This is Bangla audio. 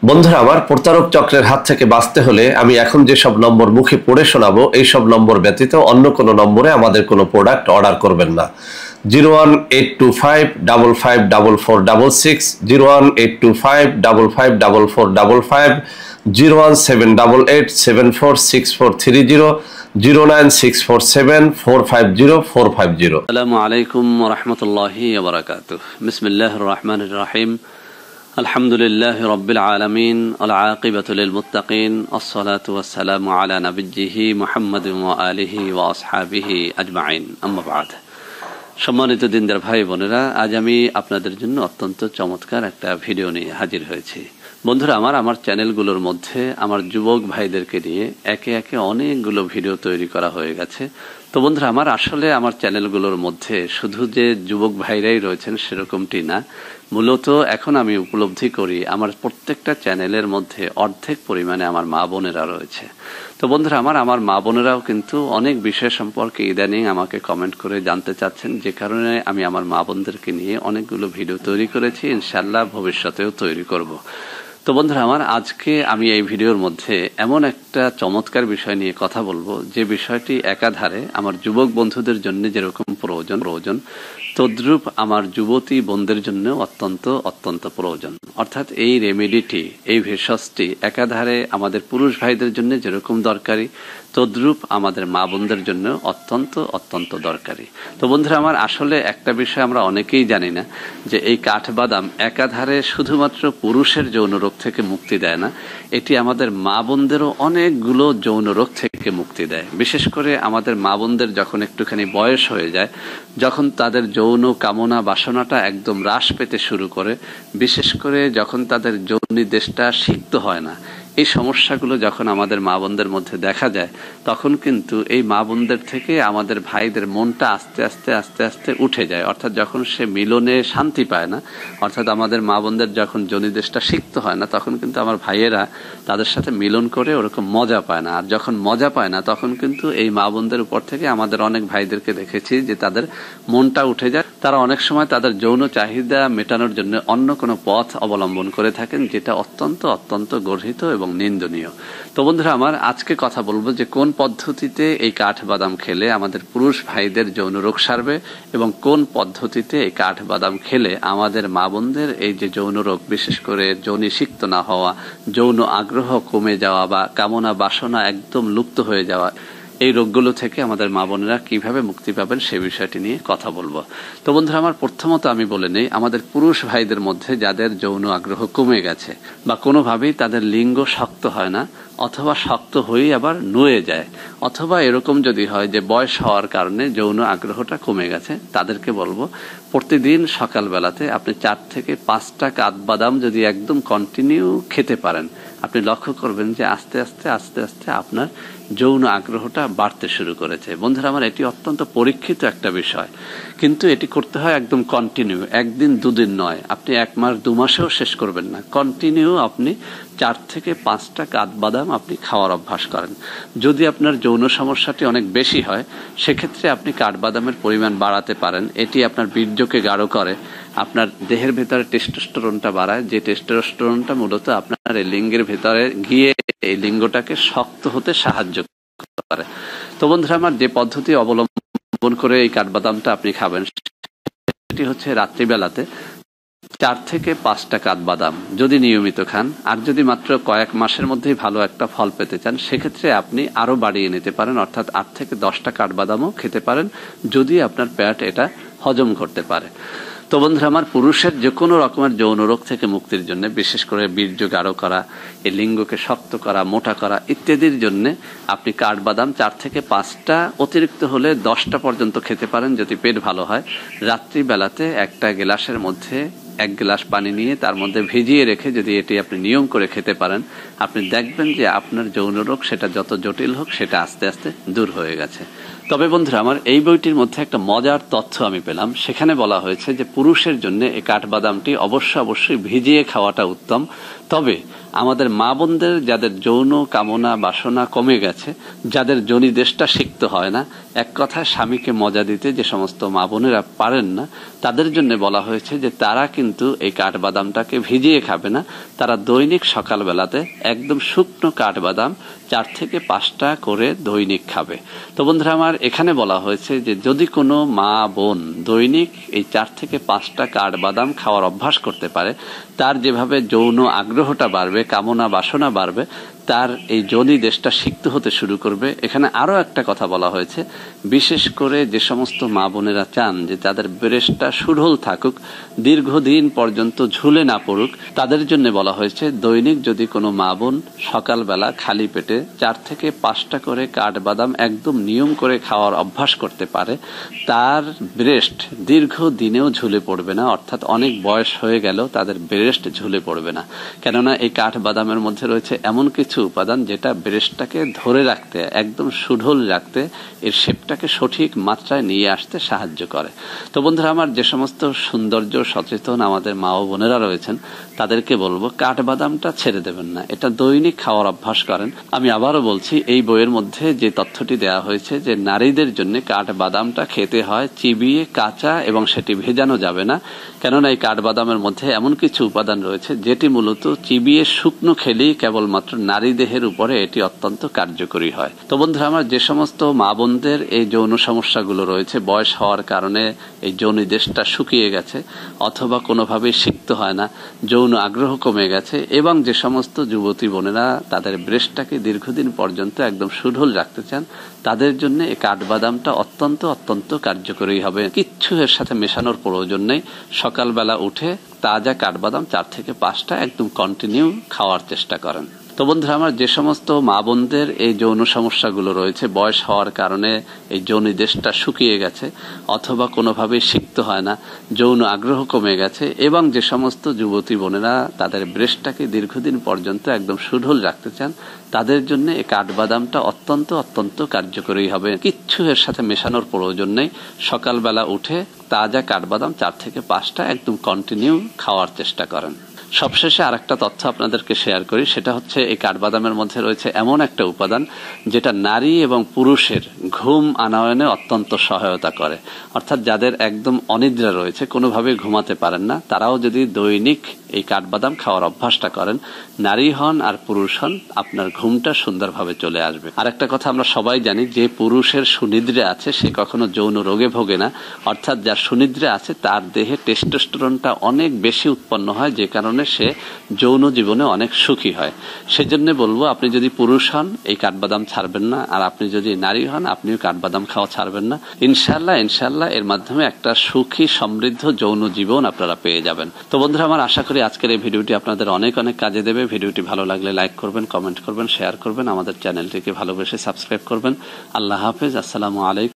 বন্ধুরা আমার, প্রতারক চক্রের হাত থেকে বাঁচতে হলে আমি এখন যেসব নম্বর মুখে পড়ে শোনাবো এই সব নম্বর ব্যতীত অন্য কোনো নম্বরে আমাদের কোনো প্রোডাক্ট অর্ডার করবেন না। 01825554466, 01825554455, 01788746430, 09647450450। আসসালামু আলাইকুম ওয়া রাহমাতুল্লাহি ওয়া বারাকাতুহু। বিসমিল্লাহির রহমানির রহিম। আলহামদুলিল্লাহি রাব্বিল আলামিন, ওয়াল আকিবাতু লিল মুত্তাকিন, আসসালাতু ওয়াসসালামু আলা নাবিয়্যিহি মুহাম্মাদিন ওয়া আলিহি ওয়া আসহাবিহি আজমাইন। আম্মা বা'দ। সম্মানিত দিনদার ভাই বোনেরা, আজ আমি আপনাদের জন্য অত্যন্ত চমৎকার একটা ভিডিও নিয়ে হাজির হয়েছি। বন্ধুরা আমার চ্যানেলগুলোর মধ্যে আমার যুবক ভাইদেরকে নিয়ে একে একে অনেকগুলো ভিডিও তৈরি করা হয়ে গেছে। তো বন্ধুরা আসলে আমার চ্যানেলগুলোর মধ্যে শুধু যে যুবক ভাইরাই রয়েছেন সেরকমটি না, মূলত এখন আমি উপলব্ধি করি আমার প্রত্যেকটা চ্যানেলের মধ্যে অর্ধেক পরিমাণে আমার মা বোনেরা রয়েছে। তো বন্ধুরা আমার মা বোনেরাও কিন্তু অনেক বিষয় সম্পর্কে ইদানিং আমাকে কমেন্ট করে জানতে চাচ্ছেন, যে কারণে আমি আমার মা বোনদেরকে নিয়ে অনেকগুলো ভিডিও তৈরি করেছি, ইনশাআল্লাহ ভবিষ্যতেও তৈরি করব। তো বন্ধুরা আজকে আমি এই ভিডিওর মধ্যে এমন একটা চমৎকার বিষয় নিয়ে কথা বলবো, যে বিষয়টি একাধারে আমার যুবক বন্ধুদের জন্য যেরকম প্রয়োজন তদ্রূপ আমার যুবতী বোনদের জন্য অত্যন্ত অত্যন্ত প্রয়োজন। অর্থাৎ এই রেমেডিটি, এই ভেষজটি একাধারে আমাদের পুরুষ ভাইদের জন্য যেরকম দরকারি তদ্রূপ আমাদের মা বোনদের জন্য অত্যন্ত অত্যন্ত দরকারি। তো বন্ধুরা আসলে একটা বিষয় আমরা অনেকেই জানি না, যে এই কাঠবাদাম একাধারে শুধুমাত্র পুরুষের যৌন রোগ থেকে মুক্তি দেয় না, এটি আমাদের মা বোনদেরও অনেকগুলো যৌন রোগ থেকে মুক্তি দেয়। বিশেষ করে আমাদের মা বোনদের যখন একটুখানি বয়স হয়ে যায়, যখন তাদের যৌন কামনা বাসনাটা একদম হ্রাস পেতে শুরু করে, বিশেষ করে যখন তাদের যৌনি দেশটা সিক্ত হয় না, এই সমস্যাগুলো যখন আমাদের মা বোনদের মধ্যে দেখা যায়, তখন কিন্তু এই মা বোনদের থেকে আমাদের ভাইদের মনটা আস্তে আস্তে আস্তে আস্তে উঠে যায়। অর্থাৎ যখন সে মিলনে শান্তি পায় না, অর্থাৎ আমাদের মা বোনদের যখন যৌনিদেশটা সিক্ত হয় না, তখন কিন্তু আমার ভাইয়েরা তাদের সাথে মিলন করে ওরকম মজা পায় না। আর যখন মজা পায় না, তখন কিন্তু এই মা বোনদের উপর থেকে আমাদের অনেক ভাইদেরকে দেখেছি যে তাদের মনটা উঠে যায়। তারা অনেক সময় তাদের যৌন চাহিদা মেটানোর জন্য অন্য কোনো পথ অবলম্বন করে থাকেন, যেটা অত্যন্ত অত্যন্ত গর্হিত এবং নিন্দনীয়। তো বন্ধুরা আজকে কথা বলবো যে কোন পদ্ধতিতে এই কাঠবাদাম খেলে আমাদের পুরুষ ভাইদের যৌন রোগ সারবে, এবং কোন পদ্ধতিতে এই কাঠবাদাম খেলে আমাদের মা বোনদের এই যে যৌন রোগ, বিশেষ করে যৌনি সিক্ত না হওয়া, যৌন আগ্রহ কমে যাওয়া বা কামনা বাসনা একদম লুপ্ত হয়ে যাওয়া, এই রোগগুলো থেকে আমাদের মা বোনেরা কিভাবে মুক্তি পাবেন সে বিষয়টি নিয়ে কথা বলবো। তো বন্ধুরা প্রথমত আমি বলে নেই, আমাদের পুরুষ ভাইদের মধ্যে যাদের যৌন আগ্রহ কমে গেছে বা কোনোভাবেই তাদের লিঙ্গ শক্ত হয় না, অথবা শক্ত হয়েই আবার নুয়ে যায়, অথবা এরকম যদি হয় যে বয়স হওয়ার কারণে যৌন আগ্রহটা কমে গেছে, তাদেরকে বলবো প্রতিদিন সকালবেলাতে আপনি 4 থেকে 5টা কাঠবাদাম যদি একদম কন্টিনিউ খেতে পারেন, আপনি লক্ষ্য করবেন যে আস্তে আস্তে আস্তে আস্তে আপনার যৌন আগ্রহটা বাড়তে শুরু করেছে। বন্ধুরা এটি অত্যন্ত পরীক্ষিত একটা বিষয়, কিন্তু এটি করতে হয় একদম কন্টিনিউ, একদিন দুদিন নয়, আপনি 1 মাস 2 মাসেও শেষ করবেন না। কন্টিনিউ আপনি 4 থেকে 5টা কাঠবাদাম আপনি খাওয়ার অভ্যাস করেন। যদি আপনার যৌন সমস্যাটি অনেক বেশি হয়, সেক্ষেত্রে আপনি কাঠবাদামের পরিমাণ বাড়াতে পারেন। এটি আপনার বীর্যকে গাঢ় করে, আপনার দেহের ভেতরে টেস্টোস্টেরনটা বাড়ায়, যে টেস্টোস্টেরনটা মূলত আপনার এই লিঙ্গের ভেতরে গিয়ে এই লিঙ্গটাকে শক্ত হতে সাহায্য করে। তো বন্ধুরা যে পদ্ধতি অবলম্বন করে এই কাঠবাদামটা আপনি খাবেন, সেটি হচ্ছে রাত্রিবেলাতে 4 থেকে 5টা কাঠবাদাম যদি নিয়মিত খান, আর যদি মাত্র কয়েক মাসের মধ্যেই ভালো একটা ফল পেতে চান, সেক্ষেত্রে আপনি আরো বাড়িয়ে নিতে পারেন, অর্থাৎ 8 থেকে 10টা কাঠবাদামও খেতে পারেন, যদি আপনার পেট এটা হজম করতে পারে। তো বন্ধুরা পুরুষের যে কোনো রকমের যৌন রোগ থেকে মুক্তির জন্য, বিশেষ করে বীর্য গাঢ় করা, এই লিঙ্গকে শক্ত করা, মোটা করা ইত্যাদির জন্য আপনি কাঠবাদাম 4 থেকে 5টা, অতিরিক্ত হলে 10টা পর্যন্ত খেতে পারেন যদি পেট ভালো হয়। রাত্রিবেলাতে একটা গ্লাসের মধ্যে 1 গ্লাস পানি নিয়ে তার মধ্যে ভিজিয়ে রেখে যদি এটি আপনি নিয়ম করে খেতে পারেন, আপনি দেখবেন যে আপনার যৌন রোগ সেটা যত জটিল হোক সেটা আস্তে আস্তে দূর হয়ে গেছে। তবে বন্ধুরা আমার এই বইটির মধ্যে একটা মজার তথ্য আমি পেলাম। সেখানে বলা হয়েছে যে পুরুষের জন্য এই কাঠবাদামটি অবশ্যই ভিজিয়ে খাওয়াটা উত্তম। তবে আমাদের মা বোনদের যাদের যৌন কামনা বাসনা কমে গেছে, যাদের যোনিদেশটা সিক্ত হয় না, এক কথায় স্বামীকে মজা দিতে যে সমস্ত মা বোনেরা পারেন না, তাদের জন্য বলা হয়েছে যে তারা কিন্তু এই কাঠবাদামটাকে ভিজিয়ে খাবে না। তারা দৈনিক সকালবেলাতে একদম শুকনো কাঠবাদাম 4 থেকে 5টা করে দৈনিক খাবে। তো বন্ধুরা আমার এখানে বলা হয়েছে যে যদি কোনো মা বোন দৈনিক এই 4 থেকে 5টা কাঠবাদাম খাওয়ার অভ্যাস করতে পারে, তার যেভাবে যৌন আগ্রহটা বাড়বে, কামনা বাসনা বাড়বে, তার এই যোনি দেশটা সিক্ত হতে শুরু করবে। এখানে আরো একটা কথা বলা হয়েছে, বিশেষ করে যে সমস্ত মা বোনেরা চান যে তাদের ব্রেস্টটা সুঢল থাকুক, দীর্ঘদিন পর্যন্ত ঝুলে না পড়ুক, তাদের জন্য বলা হয়েছে দৈনিক যদি কোনো মা বোন সকালবেলা খালি পেটে 4 থেকে 5টা করে কাঠবাদাম একদম নিয়ম করে খাওয়ার অভ্যাস করতে পারে, তার ব্রেস্ট দীর্ঘদিনেও ঝুলে পড়বে না। অর্থাৎ অনেক বয়স হয়ে গেল তাদের ব্রেস্ট ঝুলে পড়বে না। কেননা এই কাঠবাদামের মধ্যে রয়েছে এমন কিছু উপাদান যেটা ব্রেস্টটাকে ধরে রাখতে, একদম সুঢল রাখতে, এর শেপটাকে সঠিক মাত্রায় নিয়ে আসতে সাহায্য করে। তো বন্ধুরা আমার যে সমস্ত সৌন্দর্য সচেতন আমাদের মা ও বোনেরা রয়েছেন, তাদেরকে বলবো কাঠবাদামটা ছেড়ে দেবেন না, এটা দৈনিক খাওয়ার অভ্যাস করেন। আমি আবারও বলছি, এই বইয়ের মধ্যে যে তথ্যটি দেওয়া হয়েছে যে নারীদের জন্য কাঠবাদামটা খেতে হয় চিবিয়ে, কাঁচা, এবং সেটি ভেজানো যাবে না। কেননা এই কাঠবাদামের মধ্যে এমন কিছু উপাদান রয়েছে যেটি মূলত চিবিয়ে শুকনো খেলেই কেবলমাত্র নারী দেহের উপরে এটি অত্যন্ত কার্যকরী হয়। তো বন্ধুরা আমার যে সমস্ত মা বোনদের এই যৌন সমস্যাগুলো রয়েছে, বয়স হওয়ার কারণে এই যৌনি দেশটা শুকিয়ে গেছে অথবা কোনোভাবেই সিক্ত হয় না, যৌন আগ্রহ কমে গেছে, এবং যে সমস্ত যুবতী বোনেরা তাদের ব্রেস্টটাকে দীর্ঘদিন পর্যন্ত একদম সুঢল রাখতে চান, তাদের জন্য এই কাঠবাদামটা অত্যন্ত কার্যকরী হবে। কিচ্ছু এর সাথে মেশানোর প্রয়োজন নেই। সকালবেলা উঠে তাজা কাঠবাদাম 4 থেকে 5টা একদম কন্টিনিউ খাওয়ার চেষ্টা করেন। তো বন্ধুরা আমার যে সমস্ত মা বোনদের এই যৌন সমস্যাগুলো রয়েছে, বয়স হওয়ার কারণে এই যৌনি দেশটা শুকিয়ে গেছে অথবা কোনোভাবেই সিক্ত হয় না, যৌন আগ্রহ কমে গেছে, এবং যে সমস্ত যুবতী বোনেরা তাদের ব্রেস্টটাকে দীর্ঘদিন পর্যন্ত একদম সুঢল রাখতে চান, তাদের জন্য এই কাঠবাদামটা অত্যন্ত কার্যকরী হবে। কিচ্ছু এর সাথে মেশানোর প্রয়োজন নেই। সকালবেলা উঠে তাজা কাঠবাদাম 4 থেকে 5টা একদম কন্টিনিউ খাওয়ার চেষ্টা করেন। সবশেষে আরেকটা তথ্য আপনাদেরকে শেয়ার করি, সেটা হচ্ছে এই কাঠবাদামের মধ্যে রয়েছে এমন একটা উপাদান যেটা নারী এবং পুরুষের ঘুম আনয়নে অত্যন্ত সহায়তা করে। অর্থাৎ যাদের একদম অনিদ্রা রয়েছে, কোনোভাবে ঘুমাতে পারেন না, তারাও যদি দৈনিক এই কাঠবাদাম খাওয়ার অভ্যাসটা করেন, নারী হন আর পুরুষ হন, আপনার ঘুমটা সুন্দরভাবে চলে আসবে। আরেকটা কথা আমরা সবাই জানি, যে পুরুষের সুনিদ্রা আছে সে কখনো যৌন রোগে ভোগে না। অর্থাৎ যার সুনিদ্রা আছে তার দেহে টেস্টোস্টেরনটা অনেক বেশি উৎপন্ন হয়, যে কারণে সে যৌন জীবনে অনেক সুখী হয়। সেজন্য বলবো, আপনি যদি পুরুষ হন এই কাঠবাদাম ছাড়বেন না, আর আপনি যদি নারী হন আপনিও কাঠবাদাম খাওয়া ছাড়বেন না। ইনশাআল্লাহ এর মাধ্যমে একটা সুখী সমৃদ্ধ যৌন জীবন আপনারা পেয়ে যাবেন। তো বন্ধুরা আমার আশা করি আজকের এই ভিডিওটি আপনাদের অনেক কাজে দেবে। ভিডিওটি ভালো লাগলে লাইক করবেন, কমেন্ট করবেন, শেয়ার করবেন, আমাদের চ্যানেলটিকে ভালোবেসে সাবস্ক্রাইব করবেন। আল্লাহ হাফেজ, আসসালামু আলাইকুম।